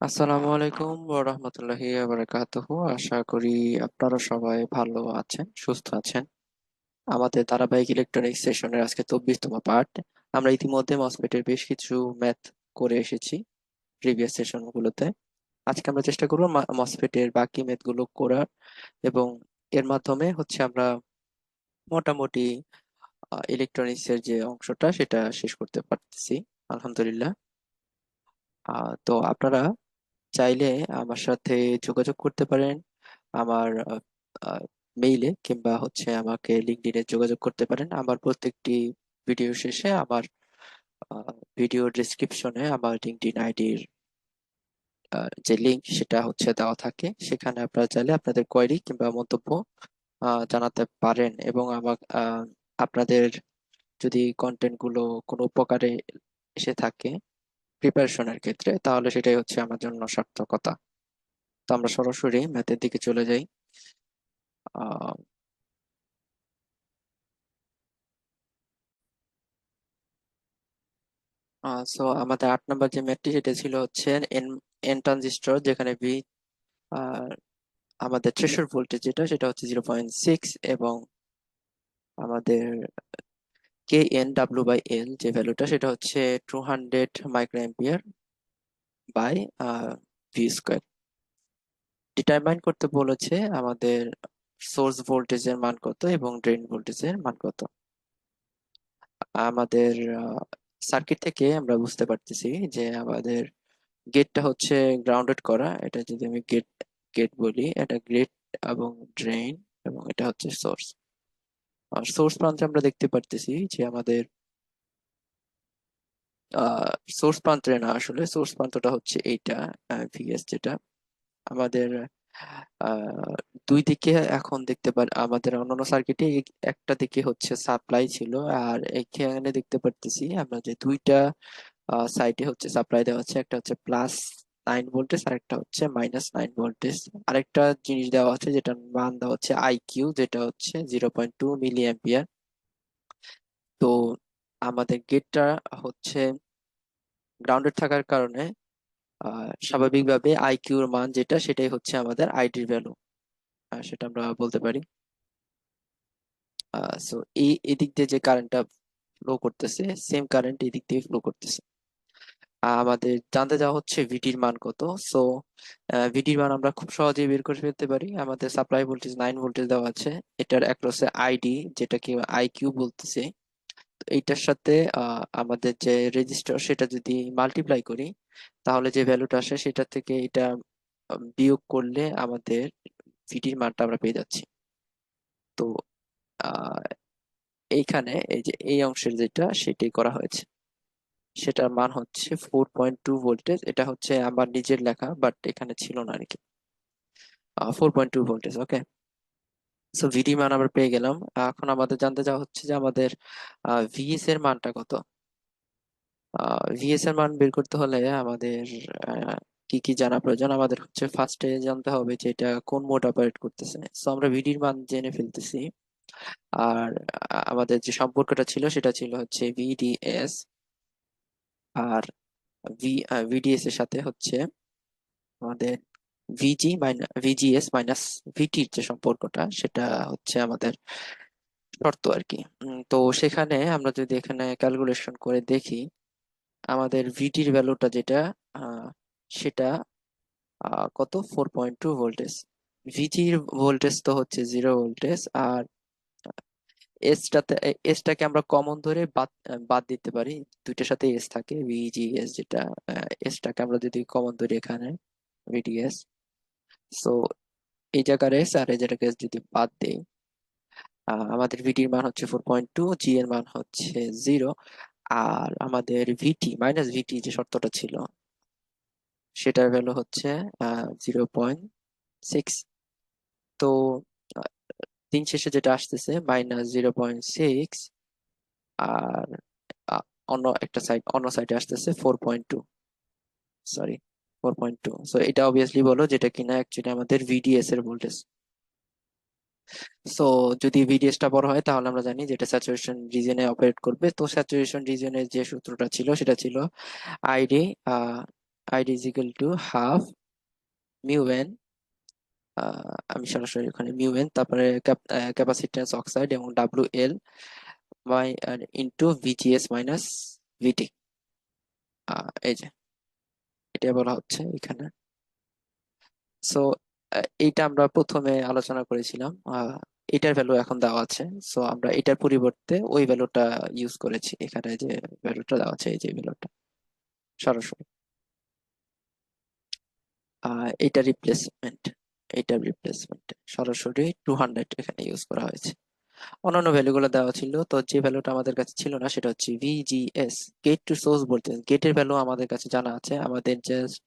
আসসালামু আলাইকুম ওয়া রাহমাতুল্লাহি ওয়া বারাকাতুহু। আশা করি আপনারা সবাই ভালো আছেন, সুস্থ আছেন। আমাদের ধারাবাহিক ইলেকট্রনিক্স সেশনের আজকে 24তম পার্ট। আমরা ইতিমধ্যে মসফেটের বেশ কিছু ম্যাথ করে এসেছি প্রিভিয়াস সেশনগুলোতে। আজকে আমরা চেষ্টা করব মসফেটের বাকি ম্যাথগুলো করার, এবং এর মাধ্যমে আমরা মোটামুটি ইলেকট্রনিক্স এর যে অংশটা সেটা শেষ করতে পারতেছি, আলহামদুলিল্লাহ। তো আপনারা চাইলে আমার সাথে যোগাযোগ করতে পারেন আমার মেইলে, কিংবা আমাকে লিঙ্কডইনে যোগাযোগ করতে পারেন। আমার প্রত্যেকটি ভিডিও শেষে আমার ভিডিও ডেসক্রিপশনে আমার লিঙ্কডইন আইডির যে লিঙ্ক সেটা দেওয়া থাকে। সেখানে আপনারা চাইলে আপনাদের কোয়েরি কিংবা মন্তব্য জানাতে পারেন, এবং আমার আপনাদের যদি কন্টেন্ট গুলো কোনো উপকারে এসে থাকে প্রিপারেশনের ক্ষেত্রে, তাহলে সেটাই আমার জন্য সার্থকতা। তো আমরা সরাসরি ম্যাথের দিকে চলে যাই। আহ সো আমাদের 8 নম্বর যে ম্যাথটি সেটা ছিল এন এন ট্রানজিস্টর, যেখানে বি আমাদের থ্রেশহোল্ড ভোল্টেজ সেটা 0.6, এবং আমাদের K N W by L যে ভ্যালুটা সেটা 200 micro by V square. Determine করতে বলেছে আমাদের সোর্স ভোল্টেজের মান কত এবং ড্রেন ভোল্টেজের মান কত। আমাদের সার্কিট থেকে আমরা বুঝতে পারতেছি যে আমাদের গেটটা গ্রাউন্ডেড করা। এটা যদি আমি গেট গেট বলি, এটা গেট এবং ড্রেন, এবং এটা সোর্স। আর সোর্স প্রান্তে আমরা দেখতে পারতেছি যে আমাদের সোর্স প্রান্তে না, আসলে সোর্স প্রান্তটা এইটা ভিএস, যেটা আমাদের আহ দুই দিকে এখন দেখতে পার। আমাদের অন্যান্য সার্কিটে একটা দিকে সাপ্লাই ছিল, আর এখানে দেখতে পারতেছি আমরা যে দুইটা সাইডে সাপ্লাই দেওয়া আছে। একটা +9 ভোল্টেজ, আর একটা -9 ভোল্টেজ। আরেকটা জিনিস দেওয়া আছে যেটার মান দেওয়া আইকিউ, যেটা 0.2 মিলি অ্যাম্পিয়ার। তো আমাদের গেটটা হচ্ছে গ্রাউন্ডেড থাকার কারণে স্বাভাবিকভাবে আইকিউর মান যেটা সেটাই আমাদের আইডির ভ্যালু, সেটা আমরা বলতে পারি। সো এই এদিক দিয়ে যে কারেন্টটা ফ্লো করতেছে, সেম কারেন্ট এদিক দিয়ে ফ্লো করতেছে। আমাদের জানতে চাওয়া ভিটির মান কত। সো ভিটির মান আমরা খুব সহজেই বের করে ফেলতে পারি। আমাদের সাপ্লাই ভোল্টেজ 9 ভোল্টেজ দেওয়া আছে, এটার অ্যাক্রসে আইডি যেটাকে আইকিউ বলতেছে। তো এইটার সাথে আমাদের যে রেজিস্টার সেটা যদি মাল্টিপ্লাই করি, তাহলে যে ভ্যালুটা আসে সেটা থেকে এটা বিয়োগ করলে আমাদের ভিটির মানটা আমরা পেয়ে যাচ্ছি। তো আহ এইখানে এই যে এই অংশের যেটা সেটাই করা হয়েছে, সেটার মান 4.2 ভোল্টেজ। এটা আমার নিজের লেখা, বাট এখানে ছিল না আর কি। 4.2 ভোল্টেজ, ওকে। সো ভিডি মান আমরা পেয়ে গেলাম। এখন আমাদের জানতে চাওয়া যে আমাদের ভিএস এর মানটা কত। ভিএস এর মান বের করতে হলে আমাদের কি কি জানা প্রয়োজন। আমাদের ফার্স্টে জানতে হবে যে এটা কোন মোড অপারেট করতেছে। সো আমরা ভিডির মান জেনে ফেলতেছি। আর আমাদের যে সম্পর্কটা ছিল সেটা ছিল ভিডিএস, আর ভিডিএস এর সাথে আমাদের ভিজিএস মাইনাস ভিটির যে সম্পর্কটা সেটা আমাদের শর্ত আর কি। তো সেখানে আমরা যদি এখানে ক্যালকুলেশন করে দেখি, আমাদের ভিটির ভ্যালুটা যেটা আহ, সেটা কত 4.2 ভোল্টেজ। ভিজির ভোল্টেজ তো 0 ভোল্টেজ, আর এসটাকে আমরা কমন ধরে বাদ বাদ দিতে পারি। দুইটার সাথে এস থাকে, ভিজিএস যেটা। এসটাকে আমরা যদি কমন ধরি এখানে, ভিডিএস। সো এই জায়গার এস আর এই জায়গার এস যদি বাদ দেই, আমাদের ভিটির মান 4.2, জি এর মান 0, আর আমাদের ভিটি মাইনাস ভিটি যে শর্তটা ছিল সেটার ভ্যালু 0.6। তো আহ, দিন শেষে যেটা আসতেছে -0.6, আর আহ, অন্য সাইডে আসতেছে 4.2, সরি 4.2। সো এটা অবভিয়াসলি বলো যেটা কিনা অ্যাকচুয়ালি আমাদের ভিডিএস এর ভোল্টেজ। সো যদি ভিডিএসটা বড় হয় তাহলে আমরা জানি যেটা স্যাচুরেশন রিজনে অপারেট করবে। তো স্যাচুরেশন রিজনের যে সূত্রটা ছিল সেটা ছিল ID ID is equal to half mu n, আমি সরাসরি ওখানে মিউ এন, তারপরে ক্যাপাসিট্যান্স অক্সাইড এবং W L by into VGS minus VT. এই যে এটা বলা হচ্ছে এখানে। সো এইটা আমরা প্রথমে আলোচনা করেছিলাম, এটার ভ্যালু এখন দেওয়া আছে। সো আমরা এটার পরিবর্তে ওই ভ্যালুটা ইউজ করেছি, এখানে যে ভ্যালুটা দেওয়া আছে, এই যে ভ্যালুটা সরাসরি এটা রিপ্লেসমেন্ট, এটা রিপ্লেসমেন্ট সরাসরি 200 এখানে ইউজ করা হয়েছে। অন্যান্য ভ্যালুগুলো দেওয়া ছিল, তো যে ভ্যালুটা আমাদের কাছে ছিল না সেটা হচ্ছে VGS, gate to source voltage. গেটের ভ্যালু আমাদের কাছে জানা আছে, আমাদের জাস্ট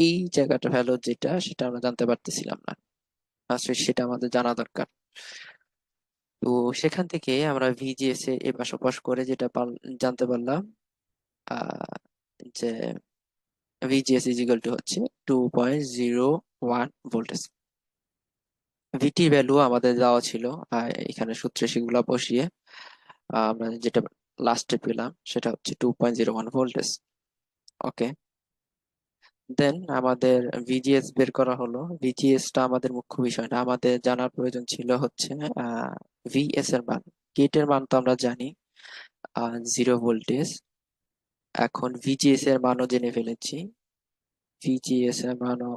এই জায়গাটা ভ্যালু যেটা সেটা আমরা জানতে পারতেছিলাম না, আসলে সেটা আমাদের জানা দরকার। তো সেখান থেকে আমরা ভিজিএস এর এপাশ ওপাশ করে যেটা জানতে পারলাম, আহ, যে ভিজিএস ইজ ইকুয়াল টু হচ্ছে 2.01 ভোল্টেজ। ভিটি ভ্যালু আমাদের দেওয়া ছিল, এখানে সূত্রে সেগুলো বসিয়ে আমরা যেটা লাস্টে পেলাম সেটা হচ্ছে 2.01 ভোল্টেজ। ওকে, দেন আমাদের ভিজিএস বের করা হলো। ভিজিএস টা আমাদের মুখ্য বিষয় না, আমাদের জানার প্রয়োজন ছিল হচ্ছে ভিএস এর মান। গেটের মান তো আমরা জানি 0 ভোল্টেজ। এখন ভিজিএস এর মানও জেনে ফেলেছি, ভিজিএস এর মানও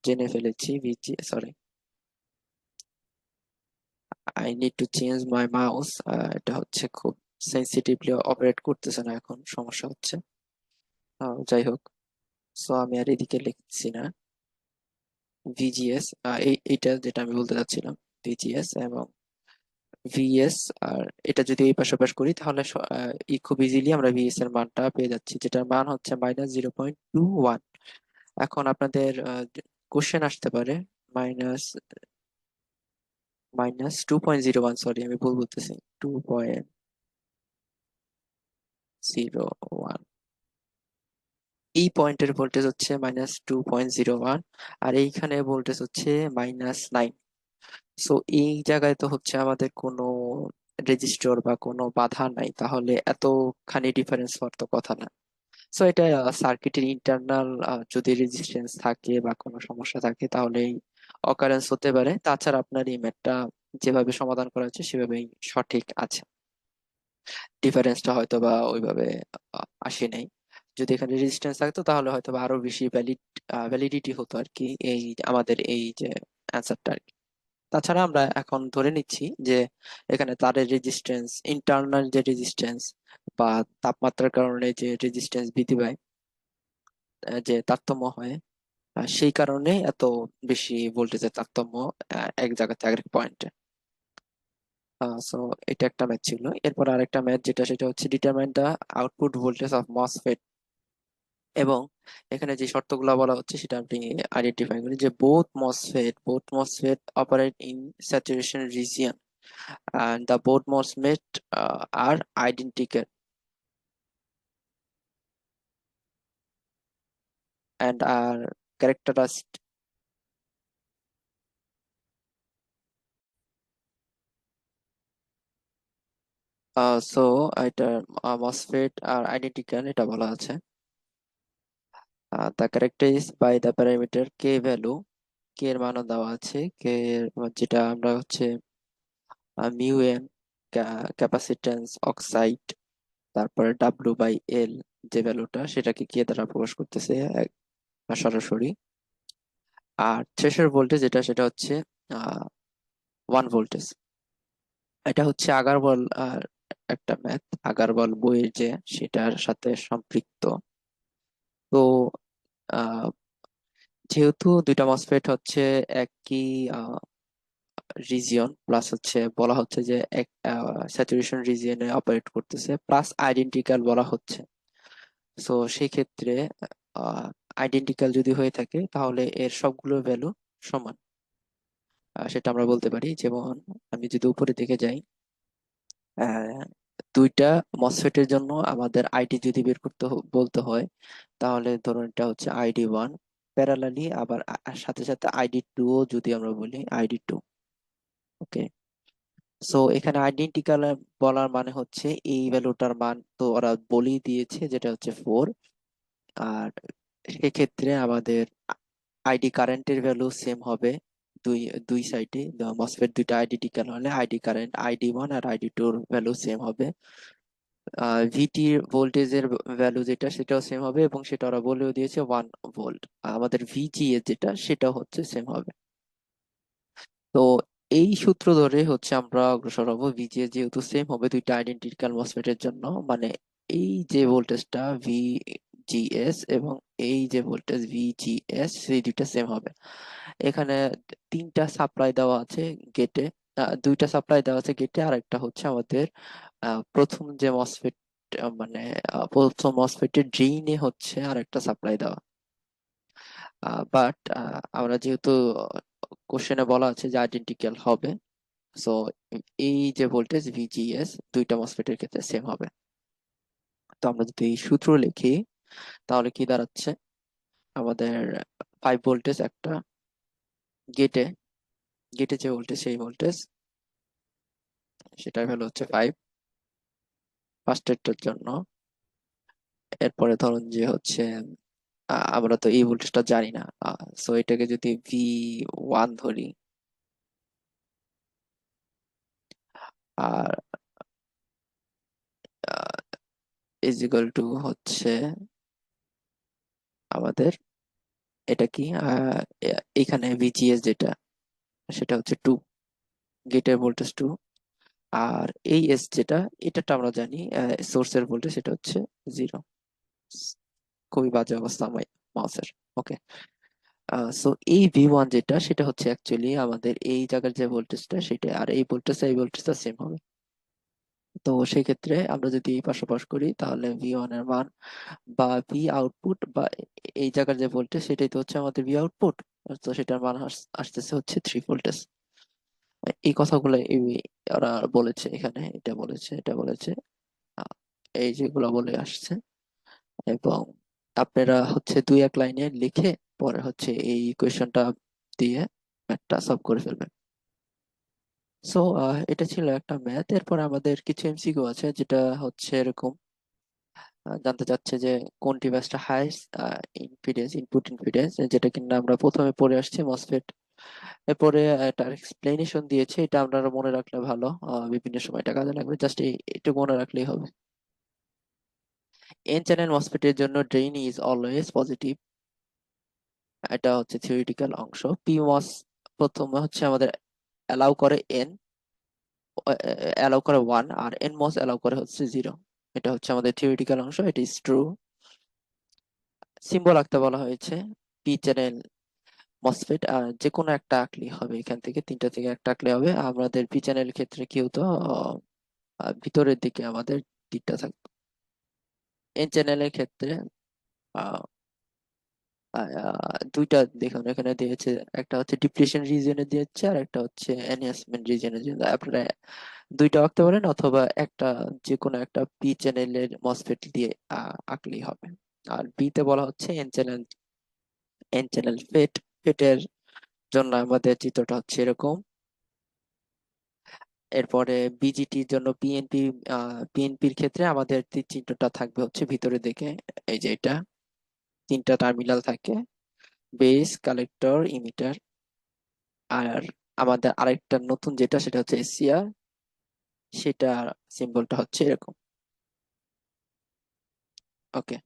জেনে ফেলেছি। Sorry, I need to change my mouse. এটা হচ্ছে খুব সেন্সিটিভলি অপারেট করতেছে না, এখন সমস্যা হচ্ছে। যাই হোক, সো আমি আর এদিকে লিখছি না। ভিজিএস, এইটা যেটা আমি বলতে চাচ্ছিলাম, ভিজিএস এবং ভিএস। আর এটা যদি এই পাশাপাশ করি তাহলে খুব ইজিলি আমরা ভিএস এর মানটা পেয়ে যাচ্ছি, যেটার মান হচ্ছে -0.21। এখন আপনাদের কোশ্চেন আসতে পারে, মাইনাস -2.01, সরি আমি ভুল বলতেছি, 2.01। এই পয়েন্টের ভোল্টেজ হচ্ছে -2.01, আর এইখানে ভোল্টেজ হচ্ছে -9। সো এই জায়গায় তো হচ্ছে আমাদের কোনো রেজিস্টর বা কোনো বাধা নাই, তাহলে এতখানি ডিফারেন্স হওয়ার তো কথা না। সো এটা সার্কিটের ইন্টারনাল যদি রেজিস্ট্যান্স থাকে বা কোনো সমস্যা থাকে তাহলে এই অকারেন্স হতে পারে। তাছাড়া আপনার এই ম্যাথটা যেভাবে সমাধান করা হচ্ছে সেভাবেই সঠিক আছে, ডিফারেন্সটা হয়তো বা ওইভাবে আসে নাই। যদি এখানে রেজিস্ট্যান্স থাকতো তাহলে হয়তো বা আরো বেশি ভ্যালিডিটি হতো আর কি, এই আমাদের এই যে অ্যান্সারটা আর কি। তাছাড়া আমরা এখন ধরে নিচ্ছি যে এখানে তারের রেজিস্ট্যান্স, ইন্টারনাল যে রেজিস্ট্যান্স বা তাপমাত্রার কারণে যে রেজিস্ট্যান্স বৃদ্ধি পায়, যে তারতম্য হয়, সেই কারণে এত বেশি ভোল্টেজের তারতম্য এক জায়গা থেকে আরেক পয়েন্টে। সো এটা একটা ম্যাথ ছিল। এরপর আরেকটা ম্যাথ যেটা, সেটা হচ্ছে determine the output voltage of MOSFET. এবং এখানে যে শর্তগুলো বলা হচ্ছে সেটা আপনি আইডেন্টিফাই করেন, যে both MOSFET operate in saturation region and the both MOSFET are identical and are characteristic. So এটা MOSFET are identical এটা বলা আছে। the characterized by the parameter k value, k এর মানও দেওয়া আছে, k এর যেটা আমরা হচ্ছে মিউ এম, ক্যাপাসিট্যান্স অক্সাইড, তারপরে ডাব্লিউ বাই এল, যে ভ্যালুটা সেটাকে কে দ্বারা প্রকাশ করতেছে সরাসরি। আর থ্রেশহোল্ড ভোল্টেজ যেটা, সেটা হচ্ছে 1 ভোল্টেজ। এটা হচ্ছে আগারওয়াল একটা ম্যাথ, আগারওয়াল বইয়ের যে, সেটার সাথে সম্পৃক্ত। তো আহ, যেহেতু দুইটা মসফেট হচ্ছে একই রিজিয়ন, প্লাস হচ্ছে বলা হচ্ছে যে এক স্যাচুরেশন রিজিয়নে অপারেট করতেছে, প্লাস আইডেন্টিক্যাল বলা হচ্ছে। সো সেই ক্ষেত্রে আইডেন্টিক্যাল যদি হয়ে থাকে তাহলে এর সবগুলো ভ্যালু সমান, সেটা আমরা বলতে পারি। যেমন আমি যদি উপরে দিকে যাই, আহ, দুইটা মসফেটের জন্য আমাদের আইডি যদি বের করতে বলতে হয়, তাহলে ধরুন এটা হচ্ছে ID1 প্যারালালি, আবার সাথে সাথে ID2 যদি আমরা বলি ID2। ওকে, সো এখানে আইডেন্টিক্যাল বলার মানে হচ্ছে এই ভ্যালুটার মান তো ওরা বলেই দিয়েছে, যেটা হচ্ছে 4। আর সেক্ষেত্রে আমাদের আইডি কারেন্টের ভ্যালু সেম হবে। দুই দুই সাইডে মসফেট দুইটা আইডেন্টিক্যাল হলে আইডি কারেন্ট আইডি 1 আর আইডি 2 ভ্যালু সেম হবে। ভিটি ভোল্টেজের ভ্যালু যেটা সেটাও সেম হবে, এবং সেটা ওরা বলেও দিয়েছে 1 ভোল্ট। আমাদের ভিজিএ যেটা সেটাও হচ্ছে সেম হবে। তো এই সূত্র ধরে হচ্ছে আমরা অগ্রসর হবো। ভিজিএস যেহেতু সেম হবে দুইটা আইডেন্টিক্যাল মসফেটের জন্য, মানে এই যে ভোল্টেজটা ভিজিএস এবং এই যে ভোল্টেজ ভিজিএস সেই দুইটা সেম হবে। এখানে তিনটা সাপ্লাই দেওয়া আছে গেটে, দুইটা সাপ্লাই দেওয়া আছে গেটে, আর একটা হচ্ছে আমাদের প্রথম যে মসফেট, মানে প্রথম মসফেটের ড্রেইনে হচ্ছে আর একটা সাপ্লাই দেওয়া। বাট আমরা যেহেতু কোশ্চেনে বলা আছে যে আইডেন্টিক্যাল হবে, সো এই যে ভোল্টেজ ভিজিএস দুইটা মসফেটের ক্ষেত্রে সেম হবে। তো আমরা যদি এই সূত্র লিখি তাহলে কি দাঁড়াচ্ছে, আমাদের 5 ভোল্টেজ একটা গেটে, গেটে যে ভোল্টেজ সেই ভোল্টেজ সেটার ভ্যালু হচ্ছে 5 ফার্স্টেরটার জন্য। এরপরে ধরুন যে হচ্ছে আমরা তো এই ভোল্টেজটা জানি না, সো এটাকে যদি V1 ধরি, আর ইজ ইকুয়াল টু হচ্ছে আমাদের এটা কি, এখানে ভিজিএস যেটা সেটা হচ্ছে 2, গেটের ভোল্টেজ 2। আর এই এস যেটা, এটা তো আমরা জানি সোর্সের ভোল্টেজ সেটা হচ্ছে 0। খুবই বাজে অবস্থা আমার মাউসের। ওকে, সো এই V1 যেটা সেটা হচ্ছে অ্যাকচুয়ালি আমাদের এই জায়গার যে ভোল্টেজটা সেটা, আর এই ভোল্টেজটা সেম হবে। তো সেই ক্ষেত্রে আমরা যদি এই পাশাপাশ করি তাহলে V1 এর মান বা ভি আউটপুট বা এই জায়গার যে ভোল্টেজ সেটাই তো হচ্ছে আমাদের ভি আউটপুট। তো সেটার মান আসতেছে হচ্ছে 3 ভোল্টেজ। এই কথাগুলো ওরা বলেছে, এখানে এটা বলেছে এটা বলেছে, আহ, এই যেগুলো বলে আসছে। এবং আপনারা হচ্ছে 2-1 লাইনে লিখে পরে হচ্ছে এই কোয়েশ্চনটা দিয়ে একটা সলভ করে ফেলবেন। সো এটা ছিল একটা ম্যাথ। এরপর আমাদের কিছু এমসিকিউ আছে যেটা হচ্ছে এরকম, জানতে চাচ্ছে যে কোন ডিভাইসটা হাইস্ট ইম্পিডেন্স ইনপুট ইম্পিডেন্স, যেটা কিনা আমরা প্রথমে পড়ে আসছি মসফেট। এরপরে একটা এক্সপ্লেনেশন দিয়েছে, এটা আপনারা মনে রাখলে ভালো, বিভিন্ন সময় এটা কাজে লাগবে, জাস্ট একটু মনে রাখলেই হবে। এন চ্যানেল মসফেটের জন্য ড্রেইন ইজ অলওয়েজ পজিটিভ, এটা হচ্ছে থিওরিটিক্যাল অংশ। পিমস প্রথমে হচ্ছে আমাদের অ্যালাউ করে এন, অ্যালাউ করে 1, আর এন মস অ্যালাউ করে হচ্ছে 0। এটা হচ্ছে আমাদের থিওরিটিক্যাল অংশ, এটা ইজ ট্রু। সিম্বল আঁকতে বলা হয়েছে, পি চ্যানেল মসফেট যে কোনো একটা আঁকলেই হবে, এখান থেকে তিনটা থেকে একটা আঁকলে হবে। আমাদের পি চ্যানেল ক্ষেত্রে কি হতো, ভিতরের দিকে আমাদের দিকটা থাকতো। এন চ্যানেলের ক্ষেত্রে আহ, দুইটা দেখুন এখানে দিয়েছে, একটা হচ্ছে ডিপ্লিশন রিজিয়নে দিয়েছে আর একটা হচ্ছে এনহ্যান্সমেন্ট রিজিয়নে দিয়েছে। আপনারা দুইটা আঁকতে পারেন অথবা একটা, যে কোনো একটা পি চ্যানেলের মসফেট দিয়ে আঁকলেই হবে। আর বি তে বলা হচ্ছে এন চ্যানেল ফেটের জন্য আমাদের চিত্রটা হচ্ছে এরকম। এরপরে বিজিটির জন্য পিএনপির ক্ষেত্রে আমাদের তীর চিহ্নটা থাকবে হচ্ছে ভিতরের দিকে, এই যে এটা তিনটা টার্মিনাল থাকে, বেস কালেক্টর ইমিটার। আর আমাদের আরেকটা নতুন যেটা সেটা হচ্ছে এসিআর, সেটা সিম্বলটা হচ্ছে এরকম। ওকে,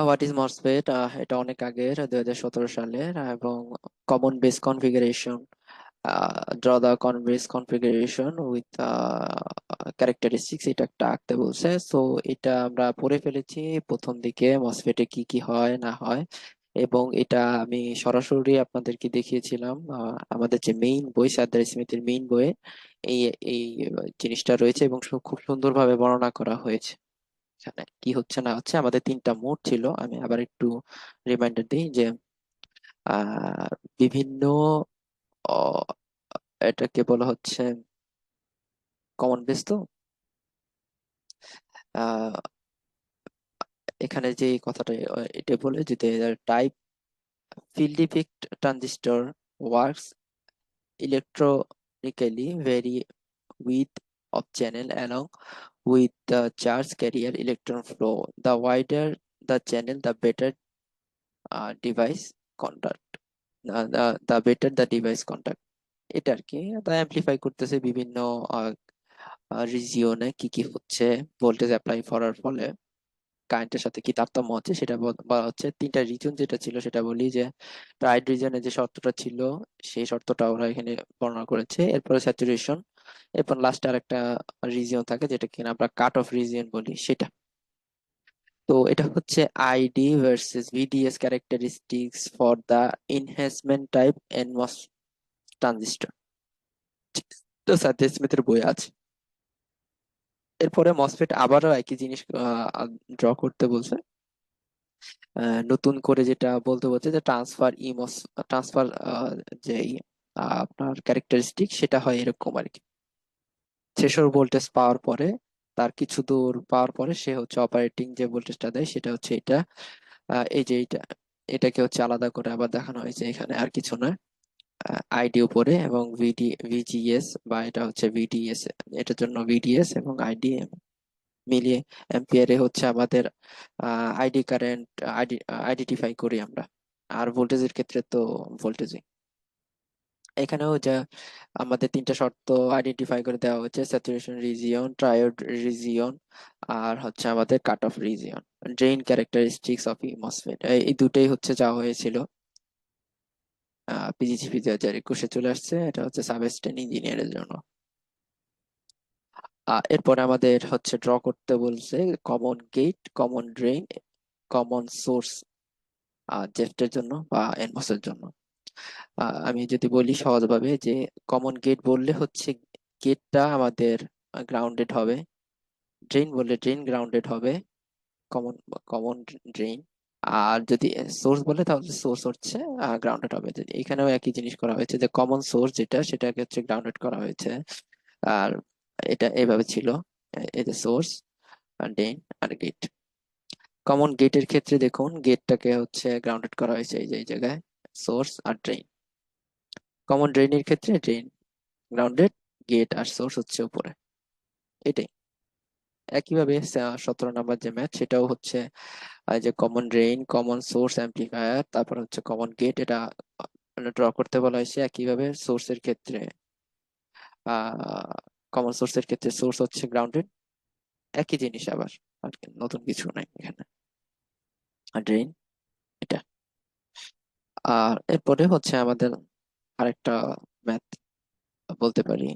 হোয়াট ইজ মসফেট, এটা অনেক আগের 2017 সালের, এবং common base configuration, draw the convex configuration with characteristics, এটা একটা আঁকতে বলছে। সো এটা আমরা পড়ে ফেলেছি প্রথম দিকে মসফেটে কি কি হয় না হয়, এবং এটা আমি সরাসরি আপনাদেরকে দেখিয়েছিলাম আমাদের যে মেইন বই সাদ্দার স্মিথের মেইন বইয়ে এই এই জিনিসটা রয়েছে, এবং খুব সুন্দরভাবে বর্ণনা করা হয়েছে। এখানে কি হচ্ছে না হচ্ছে, আমাদের তিনটা মোড ছিল। আমি আবার একটু রিমাইন্ডার দিই যে আহ বিভিন্ন, এটাকে বলা হচ্ছে কমন বেস। তো আহ, এখানে যে কথাটা এটা বলে যে type field effect transistor works electronically vary width of channel along with the charge carrier electron flow. The wider the channel the better device contact, the better the device contact, এটা আর কি। তা অ্যাম্পলিফাই করতেছে বিভিন্ন রিজিওনে কি কি হচ্ছে, voltage apply করার ফলে কারেন্টের সাথে কি তারতম্য হচ্ছে সেটা বলা হচ্ছে। তিনটা রিজন যেটা ছিল সেটা বলি যে রাইট রিজনে যে শর্তটা ছিল সেই শর্তটা ওরা এখানে বর্ণনা করেছে। এরপরে স্যাচুরেশন, এরপর লাস্টে আরেকটা রিজিয়ন থাকে যেটা কিনা আমরা কাট অফ রিজিয়ন বলি সেটা। তো এটা হচ্ছে ID versus VDS characteristics for the enhancement type NMOS transistor, তো সাথে স্মিথের বই আছে। এরপরে মসফেট আবারও একই জিনিস ড্র করতে বলছে। নতুন করে যেটা বলতে বলছে যে ট্রান্সফার যে আপনার ক্যারেক্টারিস্টিক সেটা হয় এরকম আর কি। থ্রেশহোল্ড ভোল্টেজ পাওয়ার পরে, তার কিছু দূর পাওয়ার পরে সে হচ্ছে অপারেটিং যে ভোল্টেজটা দেয় সেটা হচ্ছে এটা। এই যে এটাকে হচ্ছে আলাদা করে আবার দেখানো হয়েছে এখানে, আর কিছু না। আইডি উপরে এবং ভিজিএস, বা এটা হচ্ছে ভিডিএস, এটার জন্য ভিডিএস এবং আইডি মিলিয়ে অ্যাম্পিয়ারে হচ্ছে আমাদের আইডি কারেন্ট আইডেন্টিফাই করি আমরা। আর ভোল্টেজের ক্ষেত্রে তো ভোল্টেজই। এখানেও যা আমাদের তিনটা শর্ত আইডেন্টিফাই করে দেওয়া হচ্ছে: স্যাচুরেশন রিজিয়ন, ট্রায়োড রিজিয়ন, আর হচ্ছে আমাদের cut off region. Drain characteristics of MOSFET, এই দুটোই হচ্ছে যাওয়া হয়েছিল। পিজিসিপি 2021-এ চলে আসছে, এটা হচ্ছে সাব অ্যাসিস্ট্যান্ট ইঞ্জিনিয়ারের জন্য। এরপরে আমাদের হচ্ছে ড্র করতে বলছে common gate, common drain, common source, জেফটের জন্য বা এনমসের জন্য। আমি যদি বলি সহজভাবে যে কমন গেট বললে হচ্ছে গেটটা আমাদের গ্রাউন্ডেড হবে, ড্রেন বললে ড্রেন গ্রাউন্ডেড হবে, কমন কমন ড্রেন। আর যদি সোর্স বলে তাহলে সোর্স হচ্ছে গ্রাউন্ডেড হবে। যদি এখানেও একই জিনিস করা হয়েছে যে কমন সোর্স যেটা সেটাকে হচ্ছে গ্রাউন্ডেড করা হয়েছে। আর এটা এভাবে ছিল, এই যে সোর্স আর ড্রেন আর গেট। কমন গেটের ক্ষেত্রে দেখুন গেটটাকে হচ্ছে গ্রাউন্ডেড করা হয়েছে এই যে এই জায়গায়, সোর্স আর ড্রেন। কমন ড্রেনের ক্ষেত্রে ড্রেন গ্রাউন্ডেড, গেট আর সোর্স হচ্ছে উপরে। এটাই একইভাবে 17 নম্বর যে ম্যাথ সেটাও হচ্ছে যে common drain, common source amplifier, তারপর হচ্ছে কমন গেট, এটা ড্র করতে বলা হয়েছে। একইভাবে সোর্সের ক্ষেত্রে কমন সোর্সের ক্ষেত্রে সোর্স হচ্ছে গ্রাউন্ডেড, একই জিনিস আবার, আর কি, নতুন কিছু নাই এখানে। আর ড্রেন এটা। আর এরপরে হচ্ছে আমাদের আরেকটা ম্যাথ বলতে পারি,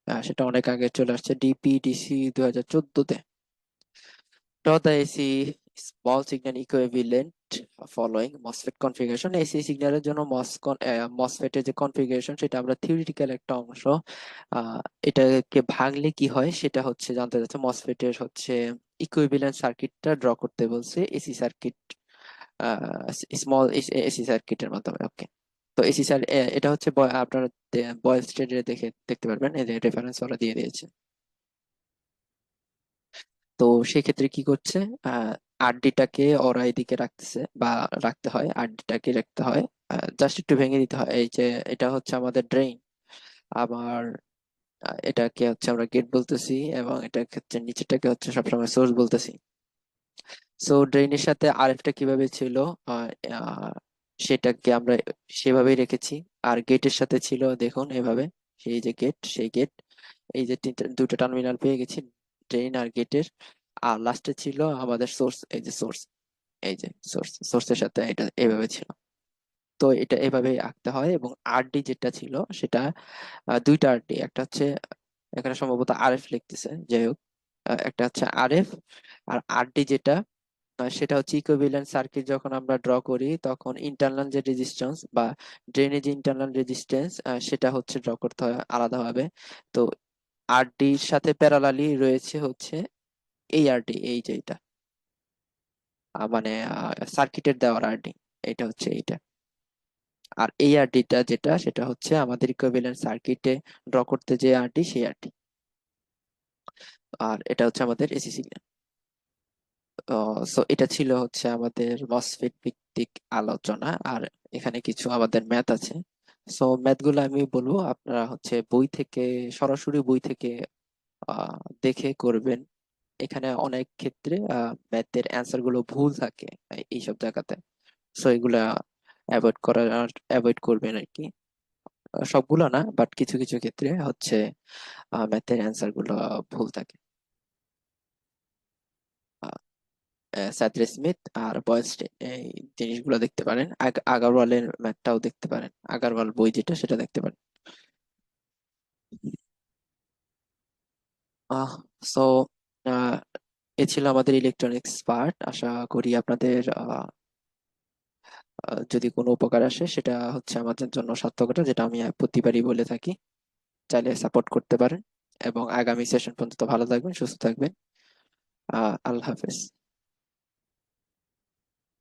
সেটা অনেক আগে চলে আসছে, ডিপিডিসি 2014-তে। Draw the AC small signal equivalent following MOSFET configuration. AC সিগন্যালের জন্য মসফেট এর যে কনফিগারেশন সেটা আমরা থিওরিটিক্যাল একটা অংশ। আহ, এটাকে ভাঙলে কি হয় সেটা হচ্ছে জানতে চাচ্ছে। মসফেট এর হচ্ছে ইকুইভ্যালেন্ট সার্কিটটা ড্র করতে বলছে এসি সার্কিট, স্মল এসি সার্কিটের মাধ্যমে। ওকে, তো এসি স্যার এটা হচ্ছে আপনারা বয়েল স্টেডে দেখতে পারবেন, এই যে রেফারেন্স ওরা দিয়ে দিয়েছে। তো সেক্ষেত্রে কি করছে, আহ আরডিটাকে ওরা এদিকে রাখতেছে বা রাখতে হয়, আরডিটাকে রাখতে হয়, জাস্ট একটু ভেঙে দিতে হয়। এই যে এটা হচ্ছে আমাদের ড্রেন, আবার এটাকে হচ্ছে আমরা গেট বলতেছি, এবং এটা ক্ষেত্রে নিচেটাকে হচ্ছে সবসময় সোর্স বলতেছি। সো ড্রেইনের সাথে আরএফটা কিভাবে ছিল, আহ, আহ, সেটাকে আমরা সেভাবেই রেখেছি। আর গেটের সাথে ছিল দেখুন এভাবে, সেই যে গেট, সেই গেট, এই যে দুটো টার্মিনাল পেয়ে গেছি, ড্রেন আর গেটের। আর লাস্টে ছিল আমাদের সোর্স, এই যে সোর্স, এই যে সোর্সের সাথে এটা এভাবে ছিল। তো এটা এভাবে আঁকতে হয়। এবং আরডি যেটা ছিল সেটা দুইটা আরডি, একটা হচ্ছে এখানে সম্ভবত আরএফ লিখতেছে, যাই হোক, একটা হচ্ছে আরএফ। আর আরডি যেটা সেটা হচ্ছে ইকুইভ্যালেন্ট সার্কিট। যখন আমরা ড্র করি তখন ইন্টারনাল যে রেজিস্ট্যান্স বা ড্রেনের যে ইন্টারনাল রেজিস্ট্যান্স সেটা হচ্ছে ড্র করতে হয় আলাদাভাবে। তো আরডির সাথে প্যারালালি রয়েছে হচ্ছে এই আরডি, এই যে এটা মানে সার্কিটের দেওয়ার আরডি, এটা হচ্ছে এইটা। আর এই আরডিটা যেটা সেটা হচ্ছে আমাদের ইকুইভ্যালেন্ট সার্কিটে ড্র করতে যে আরডি, সেই আরডি। আর এটা হচ্ছে আমাদের এসি সিগন্যাল। সো এটা ছিল হচ্ছে আমাদের মসফেট ভিত্তিক আলোচনা। আর এখানে কিছু আমাদের ম্যাথ আছে। সো ম্যাথ গুলো আমি বলবো, আপনারা হচ্ছে বই থেকে, সরাসরি বই থেকে দেখে করবেন। এখানে অনেক ক্ষেত্রে ম্যাথের অ্যান্সার গুলো ভুল থাকে এইসব জায়গাতে। সো এগুলা অ্যাভয়েড করবেন আর কি। সবগুলো না, বাট কিছু কিছু ক্ষেত্রে হচ্ছে ম্যাথের অ্যান্সার গুলো ভুল থাকে। স্যাডলি স্মিথ আর বয়েলস্টাইন এই জিনিসগুলো দেখতে পারেন। আগারওয়ালের ম্যাথটাও দেখতে পারেন, আগারওয়াল বই যেটা সেটা দেখতে পারেন। আহ সো এ ছিল আমাদের ইলেকট্রনিক্স পার্ট। আশা করি আপনাদের যদি কোনো উপকার আসে সেটা হচ্ছে আমাদের জন্য সার্থকতা, যেটা আমি প্রতিবারই বলে থাকি। চাইলে সাপোর্ট করতে পারেন। এবং আগামী সেশন পর্যন্ত ভালো থাকবেন, সুস্থ থাকবেন। আল্লাহ হাফেজ।